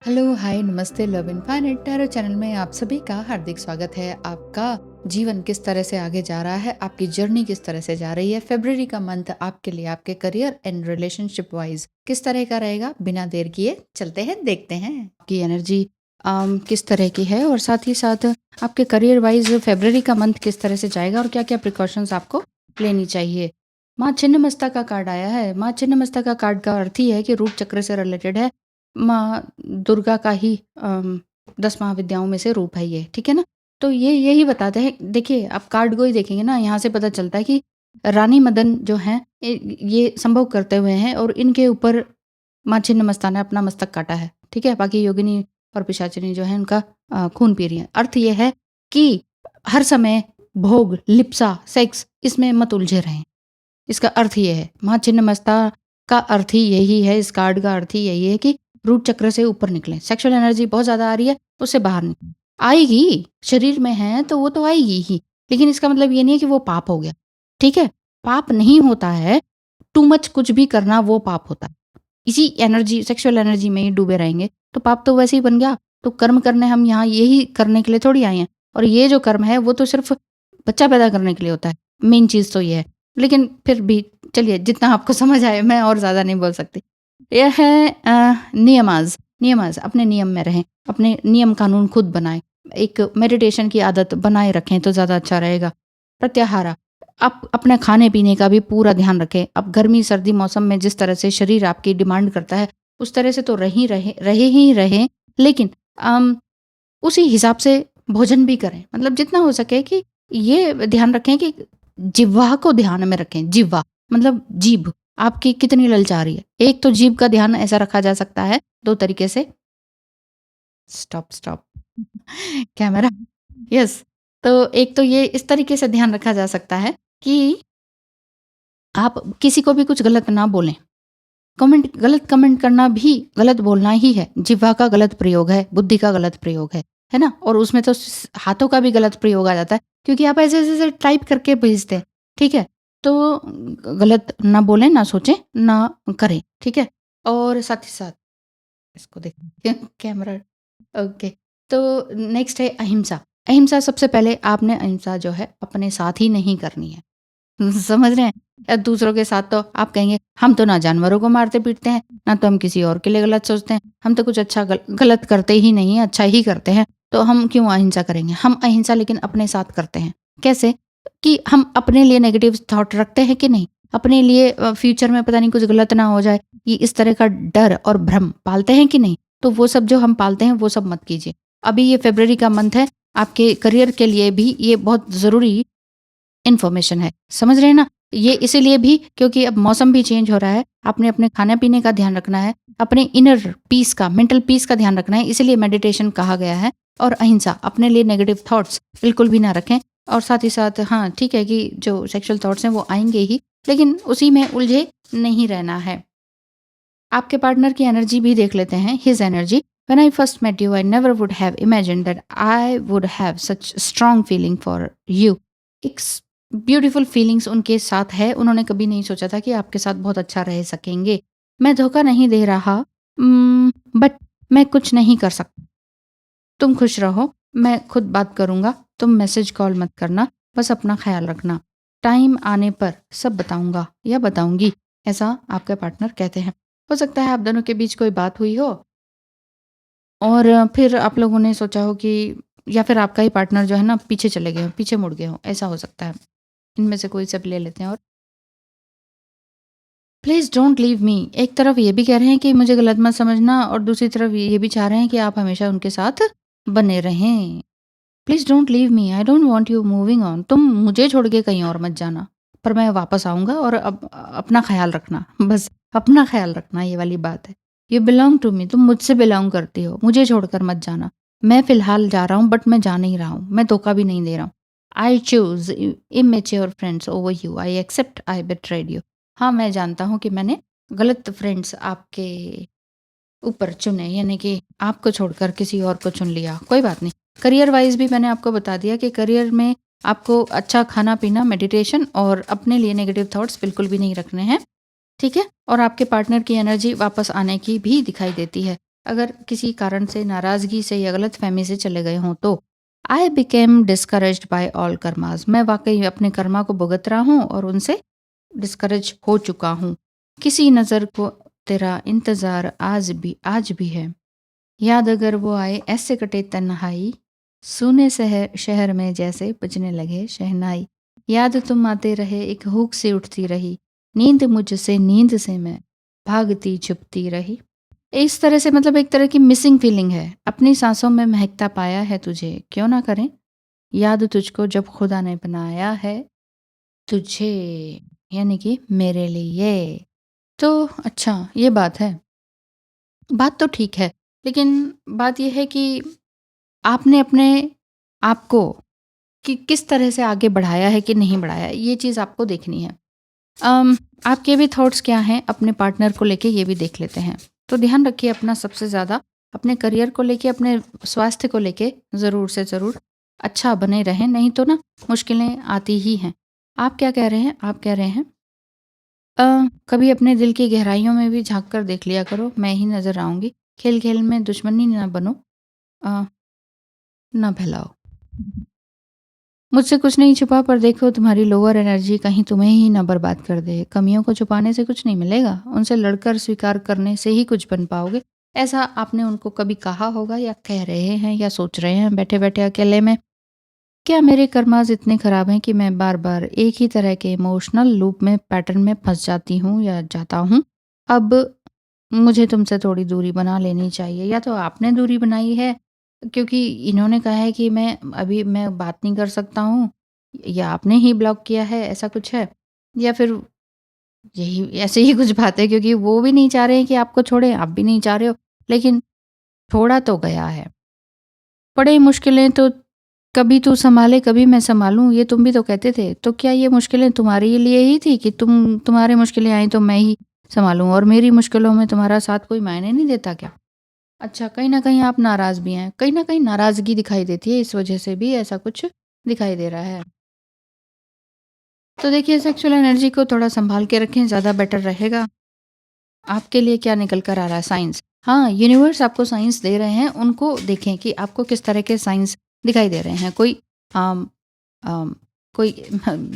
Hello, हाय, नमस्ते, love infinite tarot channel में आप सभी का हार्दिक स्वागत है। आपका जीवन किस तरह से आगे जा रहा है, आपकी जर्नी किस तरह से जा रही है, फरवरी का मंथ आपके लिए आपके करियर एंड रिलेशनशिप वाइज किस तरह का रहेगा, बिना देर किए चलते हैं, देखते हैं आपकी एनर्जी किस तरह की है और साथ ही साथ आपके करियर वाइज फरवरी का मंथ किस तरह से जाएगा और क्या क्या प्रिकॉशंस आपको लेनी चाहिए। माँ छिन्नमस्ता का कार्ड आया है। माँ छिन्नमस्ता का कार्ड का अर्थ ही है कि रूट चक्र से रिलेटेड है। माँ दुर्गा का ही 10 महाविद्याओं में से रूप है ये, ठीक है ना? तो ये यही बताते हैं। देखिए, आप कार्ड को ही देखेंगे ना, यहाँ से पता चलता है कि रानी मदन जो हैं ये संभोग करते हुए हैं और इनके ऊपर माँ छिन्नमस्ता ने अपना मस्तक काटा है, ठीक है? बाकी योगिनी और पिशाचिनी जो है उनका खून पी रही है। अर्थ ये है कि हर समय भोग, लिप्सा, सेक्स इसमें मत उलझे रहें। इसका अर्थ ये है, माँ छिन्नमस्ता का अर्थ ही यही है, इस कार्ड का अर्थ ही यही है कि रूट चक्र से ऊपर निकलें। सेक्सुअल एनर्जी बहुत ज़्यादा आ रही है, उससे बाहर निकलें। आएगी, शरीर में है तो वो तो आएगी ही, लेकिन इसका मतलब ये नहीं है कि वो पाप हो गया, ठीक है? पाप नहीं होता है, टू मच कुछ भी करना वो पाप होता है। इसी एनर्जी, सेक्सुअल एनर्जी में ही डूबे रहेंगे तो पाप तो वैसे ही बन गया। तो कर्म करने हम यहाँ यही करने के लिए थोड़ी आए हैं, और ये जो कर्म है वो तो सिर्फ बच्चा पैदा करने के लिए होता है। मेन चीज़ तो ये है। लेकिन फिर भी चलिए, जितना आपको समझ आए, मैं और ज़्यादा नहीं बोल सकती। यह है नियमाज़। नियमाज़, अपने नियम में रहें, अपने नियम कानून खुद बनाएँ। एक मेडिटेशन की आदत बनाए रखें तो ज़्यादा अच्छा रहेगा। प्रत्याहारा, आप अपने खाने-पीने का भी पूरा ध्यान रखें। अब गर्मी-सर्दी मौसम में जिस तरह से शरीर आपकी डिमांड करता है, उस तरह से तो रहे ही रहें, लेकिन उसी हिसाब से भोजन भी करें। मतलब जितना हो सके कि ये ध्यान रखें कि जिह्वा को ध्यान में रखें। जिह्वा मतलब जीभ आपकी कितनी ललचा रही है। एक तो जीभ का ध्यान ऐसा रखा जा सकता है 2 तरीके से। Stop camera. यस। तो एक तो ये इस तरीके से ध्यान रखा जा सकता है कि आप किसी को भी कुछ गलत ना बोलें। गलत कमेंट करना भी गलत बोलना ही है। जिह्वा का गलत प्रयोग है, बुद्धि का गलत प्रयोग है ना? और उसमें तो हाथों का भी गलत प्रयोग आ जाता है, क्योंकि आप ऐसे-ऐसे टाइप करके भेजते हैं, ठीक है? तो गलत ना बोलें, ना सोचें, ना करें, ठीक है? और साथ ही साथ इसको देखिए कैमरा। ओके। तो नेक्स्ट है अहिंसा। अहिंसा सबसे पहले आपने अहिंसा जो है अपने साथ ही नहीं करनी है। समझ रहे हैं? दूसरों के साथ तो आप कहेंगे हम तो ना जानवरों को मारते पीटते हैं, ना तो हम किसी और के लिए गलत सोचते हैं, हम तो कुछ अच्छा गलत करते ही नहीं है, अच्छा ही करते हैं, तो हम क्यों अहिंसा करेंगे? हम अहिंसा लेकिन अपने साथ करते हैं। कैसे? कि हम अपने लिए नेगेटिव थॉट रखते हैं कि नहीं? अपने लिए फ्यूचर में पता नहीं कुछ गलत ना हो जाए, ये इस तरह का डर और भ्रम पालते हैं कि नहीं? तो वो सब जो हम पालते हैं वो सब मत कीजिए। अभी ये फ़रवरी का मंथ है, आपके करियर के लिए भी ये बहुत ज़रूरी इन्फॉर्मेशन है। समझ रहे हैं ना? ये इसीलिए भी क्योंकि अब मौसम भी चेंज हो रहा है, आपने अपने खाने-पीने का ध्यान रखना है, अपने इनर पीस का, मेंटल पीस का ध्यान रखना है, इसीलिए मेडिटेशन कहा गया है। और अहिंसा, अपने लिए नेगेटिव थॉट्स बिल्कुल भी ना रखें। और साथ ही साथ हाँ, ठीक है कि जो सेक्सुअल थॉट्स हैं वो आएँगे ही, लेकिन उसी में उलझे नहीं रहना है। आपके पार्टनर की एनर्जी भी देख लेते हैं, his energy. When I first met you I never would have imagined that I would have such strong feeling for you. एक ब्यूटीफुल फीलिंग्स उनके साथ है। उन्होंने कभी नहीं सोचा था कि आपके साथ बहुत अच्छा रह सकेंगे। मैं धोखा नहीं दे रहा, बट मैं कुछ नहीं कर सकता। तुम खुश रहो, मैं खुद बात करूँगा, तुम मैसेज कॉल मत करना, बस अपना ख़्याल रखना। टाइम आने पर सब बताऊँगा या बताऊँगी, ऐसा आपके पार्टनर कहते हैं। हो सकता है आप दोनों के बीच कोई बात हुई हो और फिर आप लोगों ने सोचा हो कि, या फिर आपका ही पार्टनर जो है ना पीछे चले गए हों, पीछे मुड़ गए हों, ऐसा हो सकता है। इनमें से कोई सब ले लेते हैं। और प्लीज़ डोंट लीव मी, एक तरफ ये भी कह रहे हैं कि मुझे गलत मत समझना और दूसरी तरफ ये भी चाह रहे हैं कि आप हमेशा उनके साथ बने रहें। Please don't leave me, I don't want you moving on. तुम मुझे छोड़ के कहीं और मत जाना, पर मैं वापस आऊँगा और अब अपना ख़्याल रखना, बस अपना ख़्याल रखना, ये वाली बात है। यू बिलॉन्ग टू मी, तुम मुझसे बिलॉन्ग करती हो, मुझे छोड़कर मत जाना। मैं फ़िलहाल जा रहा हूँ बट मैं जा नहीं रहा हूँ, मैं धोखा भी नहीं दे रहा हूँ। I choose immature friends over you, I accept I betrayed you. हाँ, मैं जानता हूँ कि मैंने गलत फ्रेंड्स आपके ऊपर चुने, यानी कि आपको छोड़कर किसी और को चुन लिया, कोई बात नहीं। करियर वाइज़ भी मैंने आपको बता दिया कि करियर में आपको अच्छा खाना-पीना, मेडिटेशन और अपने लिए नेगेटिव थॉट्स बिल्कुल भी नहीं रखने हैं, ठीक है? और आपके पार्टनर की एनर्जी वापस आने की भी दिखाई देती है। अगर किसी कारण से, नाराज़गी से या गलतफ़हमी से चले गए हों तो। I became discouraged by all karmas, मैं वाक़ई अपने कर्मा को भुगत रहा हूँ और उनसे डिस्करेज हो चुका हूँ। किसी नज़र को तेरा इंतज़ार आज भी है। याद अगर वो आए ऐसे कटे तन्हाई, सूने शहर में जैसे बजने लगे शहनाई। याद तुम आते रहे एक हुक से उठती रही, नींद से मैं भागती छुपती रही। इस तरह से मतलब एक तरह की मिसिंग फीलिंग है। अपनी सांसों में महकता पाया है तुझे, क्यों ना करें याद तुझको जब खुदा ने बनाया है तुझे, यानी कि मेरे लिए। तो अच्छा ये बात है। बात तो ठीक है, लेकिन बात ये है कि आपने अपने आप को कि किस तरह से आगे बढ़ाया है कि नहीं बढ़ाया है, ये चीज़ आपको देखनी है। अम, आपके भी थॉट्स क्या हैं अपने पार्टनर को लेके, ये भी देख लेते हैं। तो ध्यान रखिए अपना, सबसे ज़्यादा अपने करियर को लेके, अपने स्वास्थ्य को लेके ज़रूर से ज़रूर अच्छा बने रहें, नहीं तो ना मुश्किलें आती ही हैं। आप क्या कह रहे हैं? आप कह रहे हैं कभी अपने दिल की गहराइयों में भी झाँक कर देख लिया करो, मैं ही नज़र आऊँगी। खेल-खेल में दुश्मनी ना बनो, अ, ना फैलाओ। मुझसे कुछ नहीं छुपा, पर देखो तुम्हारी लोअर एनर्जी कहीं तुम्हें ही ना बर्बाद कर दे। कमियों को छुपाने से कुछ नहीं मिलेगा, उनसे लड़कर स्वीकार करने से ही कुछ बन पाओगे। ऐसा आपने उनको कभी कहा होगा, या कह रहे हैं, या सोच रहे हैं बैठे-बैठे अकेले में? क्या मेरे कर्माज़ इतने ख़राब हैं कि मैं बार-बार एक ही तरह के इमोशनल लूप में, पैटर्न में फँस जाती हूँ या जाता हूँ? अब मुझे तुमसे थोड़ी दूरी बना लेनी चाहिए। या तो आपने दूरी बनाई है क्योंकि इन्होंने कहा है कि मैं बात नहीं कर सकता हूँ, या आपने ही ब्लॉक किया है, ऐसा कुछ है? या फिर यही ऐसे ही कुछ बात है, क्योंकि वो भी नहीं चाह रहे हैं कि आपको छोड़ें, आप भी नहीं चाह रहे हो, लेकिन छोड़ा तो गया है। पड़े मुश्किलें तो कभी तू सँभाले कभी मैं सँभालूँ, ये तुम भी तो कहते थे। तो क्या ये मुश्किलें तुम्हारे लिए ही थी कि तुम्हारी मुश्किलें आई तो मैं ही सँभालूँ, और मेरी मुश्किलों में तुम्हारा साथ कोई मायने नहीं देता क्या? अच्छा, कहीं न कहीं आप नाराज़ भी हैं। कहीं न कहीं नाराज़गी दिखाई देती है, इस वजह से भी ऐसा कुछ दिखाई दे रहा है। तो देखिए, सेक्सुअल एनर्जी को थोड़ा सँभाल के रखें, ज़्यादा बेटर रहेगा। आपके लिए क्या निकल कर आ रहा है? साइंस। हाँ, यूनिवर्स आपको साइंस दे रहे हैं, उनको देखें कि आपको किस तरह के साइंस दिखाई दे रहे हैं। अम अम, कोई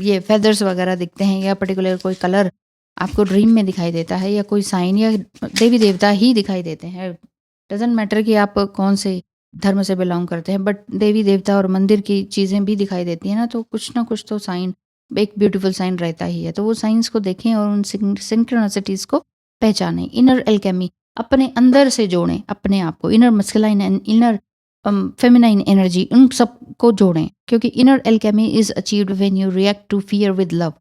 ये फेदर्स वगैरह दिखते हैं, या पर्टिकुलर कोई कलर आपको ड्रीम में दिखाई देता है, या कोई साइन या देवी-देवता ही दिखाई देते हैं। डज़न्ट मैटर कि आप कौन से धर्म से बिलॉन्ग करते हैं, बट देवी-देवता और मंदिर की चीज़ें भी दिखाई देती हैं ना, तो कुछ ना कुछ तो साइन, एक ब्यूटीफुल साइन रहता ही है। तो वो साइंस को देखें और उन सिंक्रोनिसिटीज़ को पहचानें। इनर एल्केमी अपने अंदर से जोड़ें अपने आप को, inner masculine and inner feminine energy, उन सब को जोड़ें, क्योंकि inner alchemy is achieved when you react to fear with love.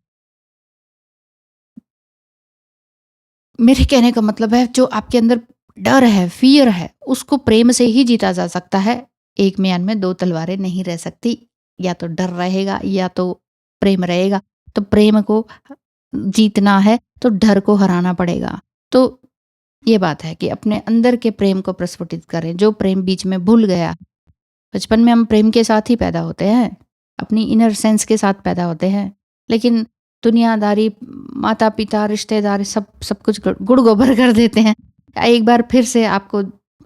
मेरे कहने का मतलब है, जो आपके अंदर डर है, फियर है, उसको प्रेम से ही जीता जा सकता है। एक म्यान में दो तलवारें नहीं रह सकती, या तो डर रहेगा या तो प्रेम रहेगा। तो प्रेम को जीतना है तो डर को हराना पड़ेगा। तो ये बात है कि अपने अंदर के प्रेम को प्रस्फुटित करें, जो प्रेम बीच में भूल गया। बचपन में हम प्रेम के साथ ही पैदा होते हैं, अपनी इनर सेंस के साथ पैदा होते हैं, लेकिन दुनियादारी, माता-पिता, रिश्तेदार सब कुछ गुड़ गोबर कर देते हैं। एक बार फिर से आपको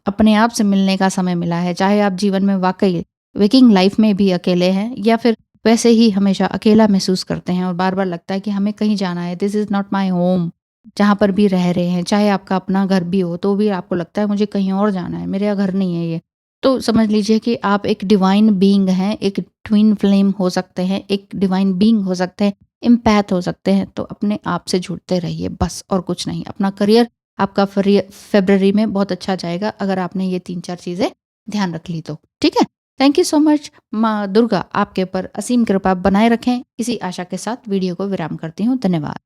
अपने आप से मिलने का समय मिला है, चाहे आप जीवन में वाक़ई वर्किंग लाइफ़ में भी अकेले हैं, या फिर वैसे ही हमेशा अकेला महसूस करते हैं और बार-बार लगता है कि हमें कहीं जाना है, this is not my home. जहाँ पर भी रह रहे हैं, चाहे आपका अपना घर भी हो, तो भी आपको लगता है मुझे कहीं और जाना है, मेरा घर नहीं है ये। तो समझ लीजिए कि आप एक डिवाइन बीइंग हैं, एक ट्विन फ्लेम हो सकते हैं, एक डिवाइन बीइंग हो सकते हैं, एम्पैथ हो सकते हैं। तो अपने आप से जुड़ते रहिए बस, और कुछ नहीं। अपना करियर आपका फ़रवरी में बहुत अच्छा जाएगा, अगर आपने ये 3-4 चीज़ें ध्यान रख ली तो। ठीक है? Thank you so much. माँ दुर्गा आपके ऊपर असीम कृपा बनाए रखें। इसी आशा के साथ वीडियो को विराम करती हूँ। धन्यवाद।